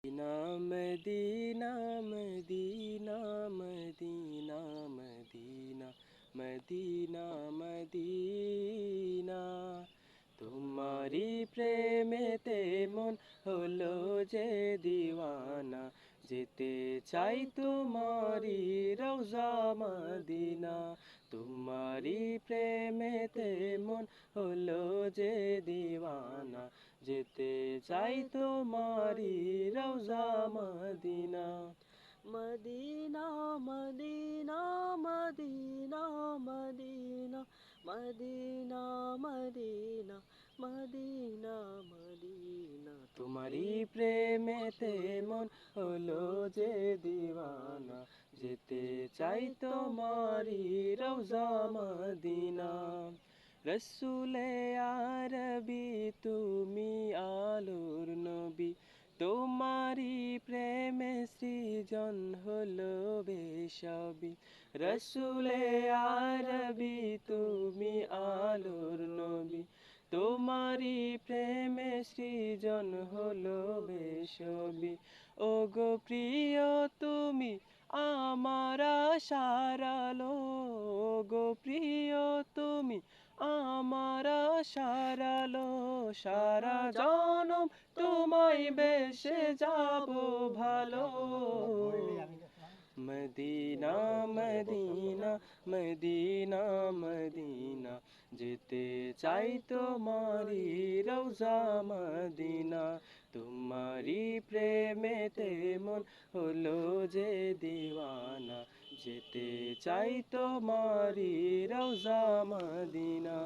Medina Madina Madina Madina Madina Madina তোমারি প্রেমেতে মন হলো যে দিওয়ানা যেতে চাই তোমারি রওজা মদিনা তোমারি প্রেমেতে মন হলো যে দিওয়ানা যেতে চাই তোমারি রওজা মদিনা মদিনা মদিনা মদিনা মদিনা মদিনা মদিনা মদিনা মদিনা তোমারি প্রেমেতে মন হলো যে দিওয়ানা যেতে চাই তোমারি রওজা মদিনা রসুলে আরবি তুমি আলোর নবী তোমারি প্রেমে সৃজন হলো বেসবি রসুলে আরবি তুমি আলোর নবী তোমারি প্রেমে সৃজন হলো বেসবি ও গো প্রিয় তুমি আমার আশার আলো ও গো প্রিয় তুমি আমার আশার আলো সারা জনম তোমায় বেশে যাব ভালো মদিনা মদিনা মদিনা মদিনা যেতে চাই তোমারি রওজা মদিনা তোমারি প্রেমেতে মন হলো যে দিওয়ানা যেতে চাই তোমারি রওজা মদিনা।